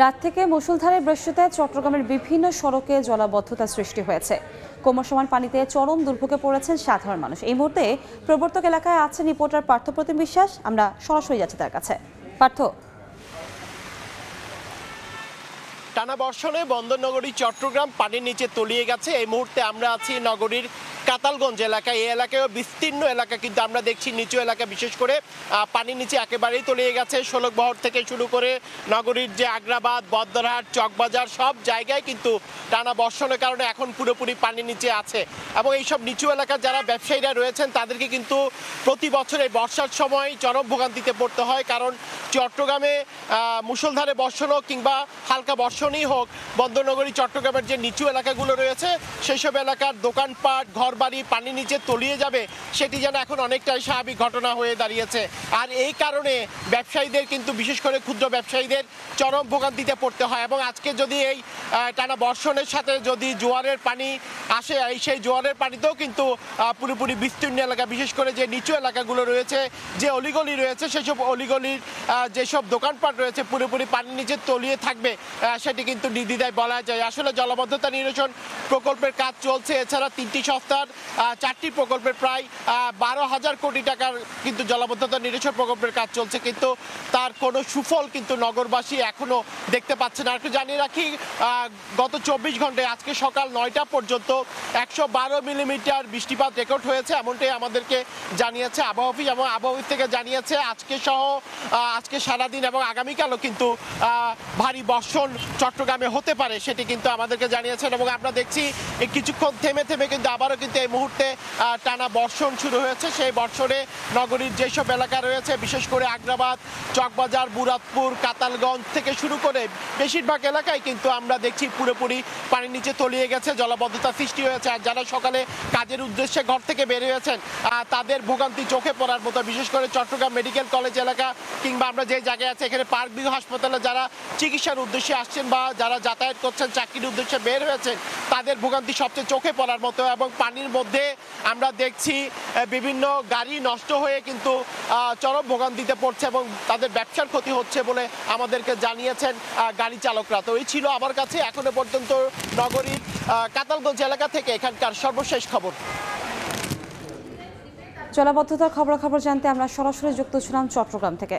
রাত থেকে মুষলধারে বৃষ্টিতে চট্টগ্রামের বিভিন্ন সড়কে জলাবদ্ধতা সৃষ্টি হয়েছে। ক্রমশমান পানিতে চরম দুর্ভোগে পড়েছেন সাধারণ মানুষ। এই মুহূর্তে প্রবর্তক এলাকায় আছেন রিপোর্টার পার্থপ্রতিম বিশ্বাস। আমরা সরাসরি যাচ্ছি তার কাছে। পার্থ, টানা বর্ষণে বন্দরনগরী চট্টগ্রাম পানির নিচে তলিয়ে গেছে। এই মুহূর্তে আমরা আছি নগরীর কাতালগঞ্জ এলাকায়। এই এলাকায় বিস্তীর্ণ এলাকা কিন্তু আমরা দেখছি নিচু এলাকা বিশেষ করে পানির নিচে একেবারেই তলিয়ে গেছে। ষোলকবহর থেকে শুরু করে নগরীর যে আগ্রাবাদ, বদ্দারহাট, চকবাজার সব জায়গায় কিন্তু টানা বর্ষণের কারণে এখন পুরোপুরি পানির নিচে আছে। এবং এইসব নিচু এলাকার যারা ব্যবসায়ীরা রয়েছেন তাদেরকে কিন্তু প্রতি বছর এই বর্ষার সময় চরম ভোগান্তিতে পড়তে হয়। কারণ চট্টগ্রামে মুষলধারে বর্ষণ হোক কিংবা হালকা বর্ষণই হোক, বন্দরনগরী চট্টগ্রামের যে নিচু এলাকাগুলো রয়েছে সেসব এলাকার দোকানপাট, ঘরবাড়ি পানির নিচে তলিয়ে যাবে সেটি যেন এখন অনেকটাই স্বাভাবিক ঘটনা হয়ে দাঁড়িয়েছে। আর এই কারণে ব্যবসায়ীদের কিন্তু বিশেষ করে ক্ষুদ্র ব্যবসায়ীদের চরম ভোগান্তিতে পড়তে হয়। এবং আজকে যদি এই টানা বর্ষণের সাথে যদি জোয়ারের পানি আসে, সেই জোয়ারের পানিতেও কিন্তু পুরোপুরি বিস্তীর্ণ এলাকা বিশেষ করে যে নিচু এলাকাগুলো রয়েছে, যে অলিগলি রয়েছে, সেসব অলিগলির যেসব দোকানপাট রয়েছে পুরোপুরি পানির নিচে তলিয়ে থাকবে সেটি কিন্তু নির্দ্বিধায় বলা যায়। আসলে জলাবদ্ধতা নিরসন প্রকল্পের কাজ চলছে। এছাড়া 3টি সংস্থার 4টি প্রকল্পের প্রায় 12,000 কোটি টাকার কিন্তু জলাবদ্ধতা নিরসন প্রকল্পের কাজ চলছে, কিন্তু তার কোনো সুফল কিন্তু নগরবাসী এখনো দেখতে পাচ্ছে না। একটু জানিয়ে রাখি, গত 24 ঘন্টায় আজকে সকাল 9টা পর্যন্ত 112 মিলিমিটার বৃষ্টিপাত রেকর্ড হয়েছে, এমনটাই আমাদেরকে জানিয়েছে আবহাওয়া অফিস। এবং আবহাওয়া অফিস থেকে জানিয়েছে আজকে সহ আজকে সারাদিন এবং আগামীকালও কিন্তু ভারী বর্ষণ চট্টগ্রামে হতে পারে, সেটি কিন্তু আমাদেরকে জানিয়েছেন। এবং আমরা দেখছি কিছুক্ষণ থেমে থেমে কিন্তু আবারও কিন্তু এই মুহূর্তে টানা বর্ষণ শুরু হয়েছে। সেই বর্ষণে নগরীর যেসব এলাকা রয়েছে বিশেষ করে আগ্রাবাদ, চকবাজার, মুরাদপুর, কাতালগঞ্জ থেকে শুরু করে বেশিরভাগ এলাকায় কিন্তু আমরা দেখছি পুরোপুরি পানির নিচে তলিয়ে গেছে, জলাবদ্ধতা সৃষ্টি হয়েছে। আর যারা সকালে কাজের উদ্দেশ্যে ঘর থেকে বের হয়েছেন তাদের ভোগান্তি চোখে পড়ার মতো। বিশেষ করে চট্টগ্রাম মেডিকেল কলেজ এলাকা কিংবা আমরা যে জায়গায় আছে এখানে পার্ক ভিউ হাসপাতালে যারা চিকিৎসার উদ্দেশ্যে আসছেন বা যারা যাতায়াত করছেন, চাকরির উদ্দেশ্যে বের হয়েছেন, তাদের ভোগান্তি সবচেয়ে চোখে পড়ার মতো। এবং পানির মধ্যে আমরা দেখছি বিভিন্ন গাড়ি নষ্ট হয়ে কিন্তু চরম ভোগান্তিতে পড়ছে এবং তাদের ব্যবসার ক্ষতি হচ্ছে বলে আমাদেরকে জানিয়েছেন গাড়ি চালকরা। তো এই ছিল আমার কাছে এখনো পর্যন্ত নগরীর কাতালগঞ্জ এলাকা থেকে এখানকার সর্বশেষ খবর। জলাবদ্ধতার খবরাখবর জানতে আমরা সরাসরি যুক্ত ছিলাম চট্টগ্রাম থেকে।